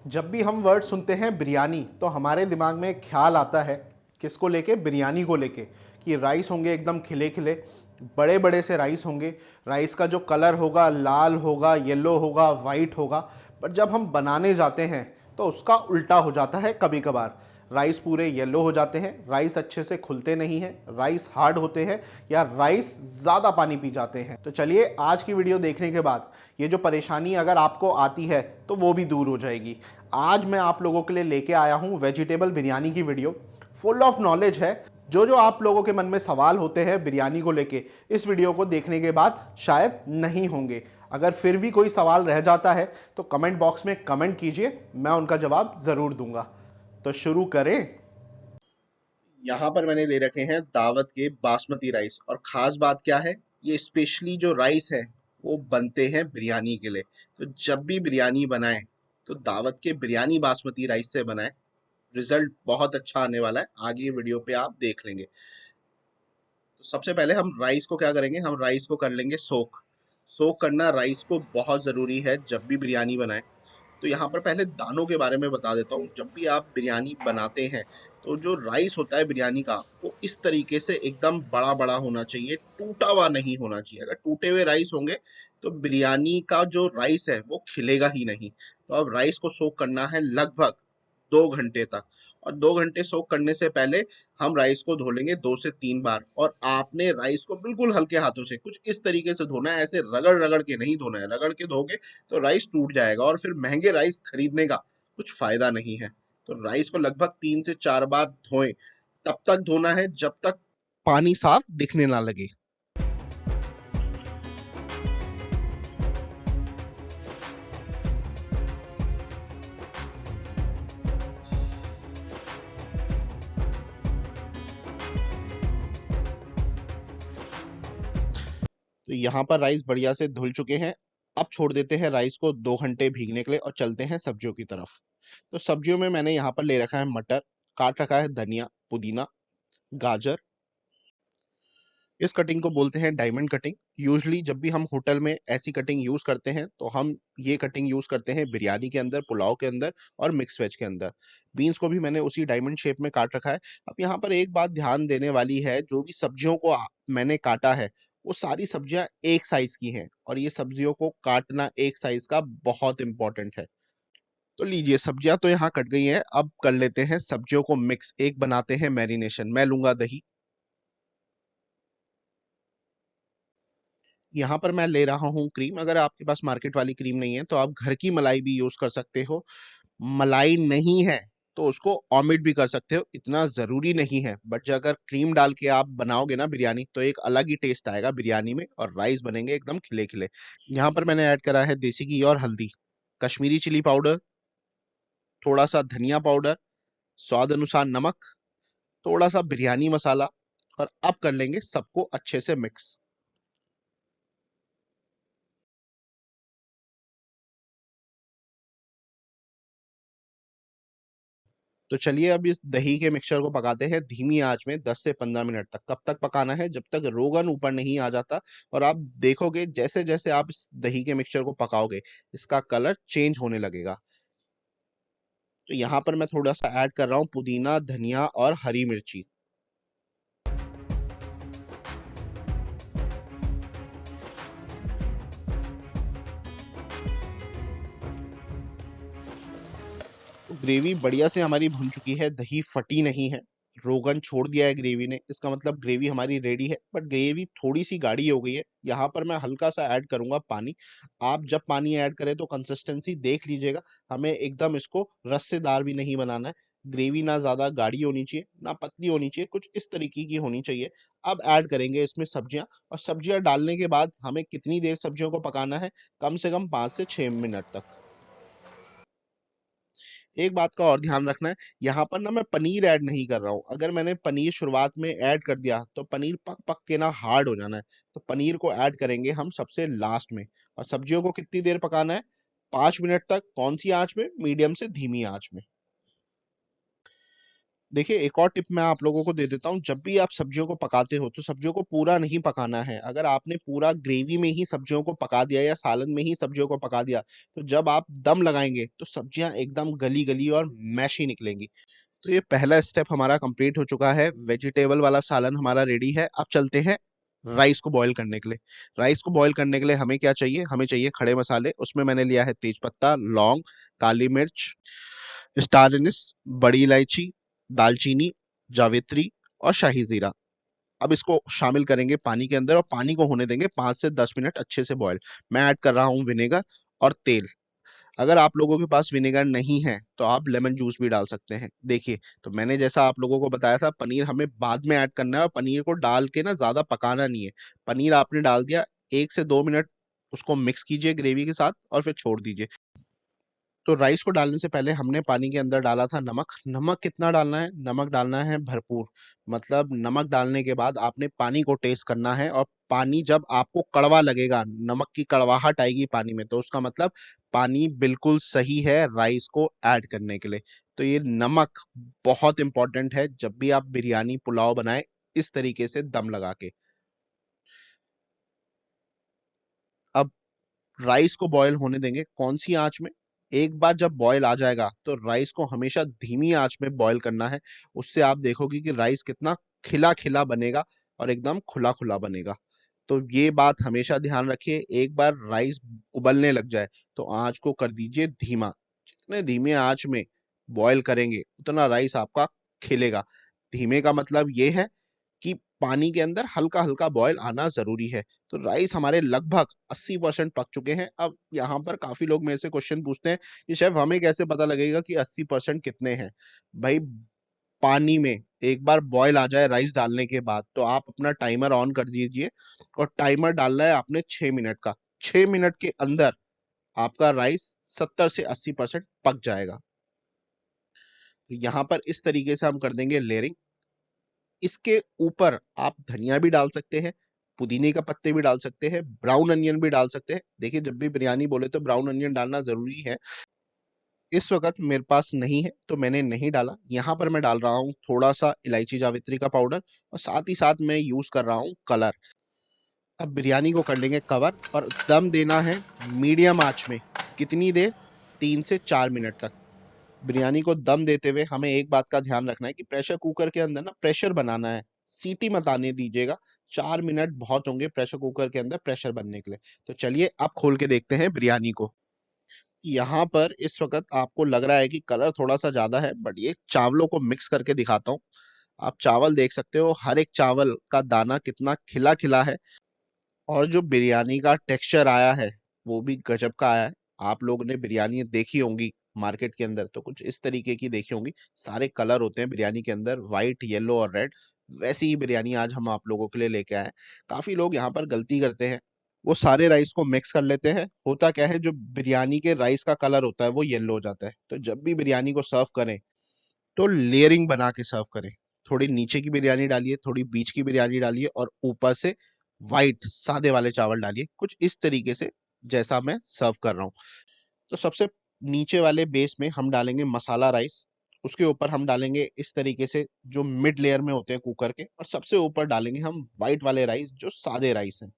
जब भी हम वर्ड सुनते हैं बिरयानी तो हमारे दिमाग में एक ख्याल आता है। किसको लेके? बिरयानी को लेके। कि राइस होंगे एकदम खिले खिले, बड़े बड़े से राइस होंगे। राइस का जो कलर होगा लाल होगा, येलो होगा, वाइट होगा। पर जब हम बनाने जाते हैं तो उसका उल्टा हो जाता है कभी कभार। राइस पूरे येलो हो जाते हैं, राइस अच्छे से खुलते नहीं हैं, राइस हार्ड होते हैं, या राइस ज़्यादा पानी पी जाते हैं। तो चलिए, आज की वीडियो देखने के बाद ये जो परेशानी अगर आपको आती है तो वो भी दूर हो जाएगी। आज मैं आप लोगों के लिए लेके आया हूँ वेजिटेबल बिरयानी की वीडियो। फुल ऑफ नॉलेज है। जो जो आप लोगों के मन में सवाल होते हैं बिरयानी को लेके, इस वीडियो को देखने के बाद शायद नहीं होंगे। अगर फिर भी कोई सवाल रह जाता है तो कमेंट बॉक्स में कमेंट कीजिए, मैं उनका जवाब ज़रूर दूंगा। तो शुरू करें। यहाँ पर मैंने ले रखे हैं दावत के बासमती राइस, और ख़ास बात क्या है, ये स्पेशली जो राइस है वो बनते हैं बिरयानी के लिए। तो जब भी बिरयानी बनाएं तो दावत के बिरयानी बासमती राइस से बनाएं। रिजल्ट बहुत अच्छा आने वाला है, आगे ये वीडियो पे आप देख लेंगे। तो सबसे पहले हम राइस को क्या करेंगे, हम राइस को कर लेंगे सोक। सोक करना राइस को बहुत ज़रूरी है जब भी बिरयानी बनाएं। तो यहाँ पर पहले दानों के बारे में बता देता हूँ। जब भी आप बिरयानी बनाते हैं तो जो राइस होता है बिरयानी का, वो इस तरीके से एकदम बड़ा बड़ा होना चाहिए, टूटा हुआ नहीं होना चाहिए। अगर टूटे हुए राइस होंगे तो बिरयानी का जो राइस है वो खिलेगा ही नहीं। तो अब राइस को सोक करना है लगभग 2 घंटे तक। और 2 घंटे सोक करने से पहले हम राइस को धो लेंगे 2 से 3 बार। और आपने राइस को बिल्कुल हल्के हाथों से कुछ इस तरीके से धोना है, ऐसे रगड़ रगड़ के नहीं धोना है। रगड़ के धोगे तो राइस टूट जाएगा और फिर महंगे राइस खरीदने का कुछ फायदा नहीं है। तो राइस को लगभग 3 से 4 बार धोएं। तब तक धोना है जब तक पानी साफ दिखने ना लगे। तो यहाँ पर राइस बढ़िया से धुल चुके हैं। अब छोड़ देते हैं राइस को 2 घंटे भीगने के लिए और चलते हैं सब्जियों की तरफ। तो सब्जियों में मैंने यहाँ पर ले रखा है मटर, काट रखा है धनिया, पुदीना, गाजर। इस कटिंग को बोलते हैं डायमंड कटिंग। यूजुअली जब भी हम होटल में ऐसी कटिंग यूज करते हैं तो हम ये कटिंग यूज करते हैं बिरयानी के अंदर, पुलाव के अंदर और मिक्स वेज के अंदर। बीन्स को भी मैंने उसी डायमंड शेप में काट रखा है। अब यहाँ पर एक बात ध्यान देने वाली है, जो भी सब्जियों को मैंने काटा है वो सारी सब्जियां एक साइज की हैं, और ये सब्जियों को काटना एक साइज का बहुत इंपॉर्टेंट है। तो लीजिए, सब्जियां तो यहाँ कट गई हैं। अब कर लेते हैं सब्जियों को मिक्स, एक बनाते हैं मैरिनेशन। मैं लूंगा दही। यहाँ पर मैं ले रहा हूँ क्रीम। अगर आपके पास मार्केट वाली क्रीम नहीं है तो आप घर की मलाई भी यूज कर सकते हो। मलाई नहीं है तो उसको ऑमिट भी कर सकते हो, इतना जरूरी नहीं है। बट अगर क्रीम डाल के आप बनाओगे ना बिरयानी तो एक अलग ही टेस्ट आएगा बिरयानी में, और राइस बनेंगे एकदम खिले खिले। यहाँ पर मैंने ऐड करा है देसी घी और हल्दी, कश्मीरी चिली पाउडर, थोड़ा सा धनिया पाउडर, स्वाद अनुसार नमक, थोड़ा सा बिरयानी मसाला। और अब कर लेंगे सबको अच्छे से मिक्स। तो चलिए, अब इस दही के मिक्सचर को पकाते हैं धीमी आंच में 10 से 15 मिनट तक। कब तक पकाना है? जब तक रोगन ऊपर नहीं आ जाता। और आप देखोगे जैसे जैसे आप इस दही के मिक्सचर को पकाओगे इसका कलर चेंज होने लगेगा। तो यहाँ पर मैं थोड़ा सा ऐड कर रहा हूँ पुदीना, धनिया और हरी मिर्ची। तो ग्रेवी बढ़िया से हमारी भुन चुकी है, दही फटी नहीं है, रोगन छोड़ दिया है ग्रेवी ने। इसका मतलब ग्रेवी हमारी रेडी है। बट ग्रेवी थोड़ी सी गाढ़ी हो गई है। यहाँ पर मैं हल्का सा ऐड करूंगा पानी। आप जब पानी ऐड करें तो कंसिस्टेंसी देख लीजिएगा। हमें एकदम इसको रस्सेदार भी नहीं बनाना है। ग्रेवी ना ज्यादा गाढ़ी होनी चाहिए ना पतली होनी चाहिए, कुछ इस तरीके की होनी चाहिए। अब ऐड करेंगे इसमें सब्जियां। और सब्जियां डालने के बाद हमें कितनी देर सब्जियों को पकाना है? कम से कम 5 से 6 मिनट तक। एक बात का और ध्यान रखना है, यहाँ पर ना मैं पनीर ऐड नहीं कर रहा हूँ। अगर मैंने पनीर शुरुआत में ऐड कर दिया तो पनीर पक पक के ना हार्ड हो जाना है। तो पनीर को ऐड करेंगे हम सबसे लास्ट में। और सब्जियों को कितनी देर पकाना है? 5 मिनट तक। कौन सी आंच में? मीडियम से धीमी आंच में। देखिए, एक और टिप मैं आप लोगों को दे देता हूँ। जब भी आप सब्जियों को पकाते हो तो सब्जियों को पूरा नहीं पकाना है। अगर आपने पूरा ग्रेवी में ही सब्जियों को पका दिया या सालन में ही सब्जियों को पका दिया, तो जब आप दम लगाएंगे तो सब्जियां एकदम गली गली और मैशी निकलेंगी। तो ये पहला स्टेप हमारा कंप्लीट हो चुका है। वेजिटेबल वाला सालन हमारा रेडी है। अब चलते हैं राइस को बॉईल करने के लिए। राइस को बॉईल करने के लिए हमें क्या चाहिए? हमें चाहिए खड़े मसाले। उसमें मैंने लिया है तेज पत्ता, लौंग, काली मिर्च, स्टार एनिस, बड़ी इलायची, दालचीनी, जावित्री और शाही जीरा। अब इसको शामिल करेंगे पानी के अंदर और पानी को होने देंगे 5 से 10 मिनट अच्छे से बॉईल। मैं ऐड कर रहा हूँ विनेगर और तेल। अगर आप लोगों के पास विनेगर नहीं है तो आप लेमन जूस भी डाल सकते हैं। देखिए, तो मैंने जैसा आप लोगों को बताया था, पनीर हमें बाद में ऐड करना है और पनीर को डाल के ना ज्यादा पकाना नहीं है। पनीर आपने डाल दिया, 1 से 2 मिनट उसको मिक्स कीजिए ग्रेवी के साथ और फिर छोड़ दीजिए। तो राइस को डालने से पहले हमने पानी के अंदर डाला था नमक। नमक कितना डालना है? नमक डालना है भरपूर। मतलब नमक डालने के बाद आपने पानी को टेस्ट करना है और पानी जब आपको कड़वा लगेगा, नमक की कड़वाहट आएगी पानी में, तो उसका मतलब पानी बिल्कुल सही है राइस को ऐड करने के लिए। तो ये नमक बहुत इंपॉर्टेंट है जब भी आप बिरयानी पुलाव बनाए इस तरीके से दम लगा के। अब राइस को बॉयल होने देंगे। कौन सी आंच में? एक बार जब बॉयल आ जाएगा तो राइस को हमेशा धीमी आंच में बॉयल करना है। उससे आप देखोगे कि राइस कितना खिला खिला बनेगा और एकदम खुला खुला बनेगा। तो ये बात हमेशा ध्यान रखिए। एक बार राइस उबलने लग जाए तो आंच को कर दीजिए धीमा। जितने धीमे आंच में बॉयल करेंगे उतना राइस आपका खिलेगा। धीमे का मतलब ये है कि पानी के अंदर हल्का हल्का बॉयल आना जरूरी है। तो राइस हमारे लगभग 80% पक चुके हैं। अब यहाँ पर काफी लोग मेरे से क्वेश्चन पूछते हैं कि शेफ हमें कैसे पता लगेगा कि 80% कितने हैं? भाई, पानी में एक बार बॉयल आ जाए राइस डालने के बाद तो आप अपना टाइमर ऑन कर दीजिए और टाइमर डालना है आपने 6 मिनट का। 6 मिनट के अंदर आपका राइस 70 से 80% पक जाएगा। तो यहाँ पर इस तरीके से हम कर देंगे लेयरिंग। इसके ऊपर आप धनिया भी डाल सकते हैं, पुदीने का पत्ते भी डाल सकते हैं, ब्राउन अनियन भी डाल सकते हैं। देखिए, जब भी बिरयानी बोले तो ब्राउन अनियन डालना जरूरी है। इस वक्त मेरे पास नहीं है तो मैंने नहीं डाला। यहाँ पर मैं डाल रहा हूँ थोड़ा सा इलायची जावित्री का पाउडर और साथ ही साथ मैं यूज कर रहा हूँ कलर। अब बिरयानी को कर लेंगे कवर और दम देना है मीडियम आंच में। कितनी देर? 3 से 4 मिनट तक। बिरयानी को दम देते हुए हमें एक बात का ध्यान रखना है कि प्रेशर कुकर के अंदर ना प्रेशर बनाना है। सीटी मत आने दीजिएगा। 4 मिनट बहुत होंगे प्रेशर कुकर के अंदर प्रेशर बनने के लिए। तो चलिए अब खोल के देखते हैं बिरयानी को। यहाँ पर इस वक्त आपको लग रहा है कि कलर थोड़ा सा ज्यादा है, बट ये चावलों को मिक्स करके दिखाता हूँ। आप चावल देख सकते हो, हर एक चावल का दाना कितना खिला खिला है और जो बिरयानी का टेक्सचर आया है वो भी गजब का आया है। आप लोगों ने बिरयानी देखी होंगी मार्केट के अंदर तो कुछ इस तरीके की देखी होंगी। सारे कलर होते हैं बिरयानी के अंदर, व्हाइट, येलो और रेड। वैसी ही बिरयानी आज हम आप लोगों के लिए लेके आए हैं। काफी लोग यहाँ पर गलती करते हैं, वो सारे राइस को मिक्स कर लेते हैं। होता क्या है, जो बिरयानी के राइस का कलर होता है वो येलो हो जाता है। तो जब भी बिरयानी को सर्व करें तो लेयरिंग बना के सर्व करें। थोड़ी नीचे की बिरयानी डालिए, थोड़ी बीच की बिरयानी डालिए और ऊपर से वाइट सादे वाले चावल डालिए, कुछ इस तरीके से जैसा मैं सर्व कर रहा हूँ। तो सबसे नीचे वाले बेस में हम डालेंगे मसाला राइस। उसके ऊपर हम डालेंगे इस तरीके से जो मिड लेयर में होते हैं कुकर के, और सबसे ऊपर डालेंगे हम व्हाइट वाले राइस जो सादे राइस हैं।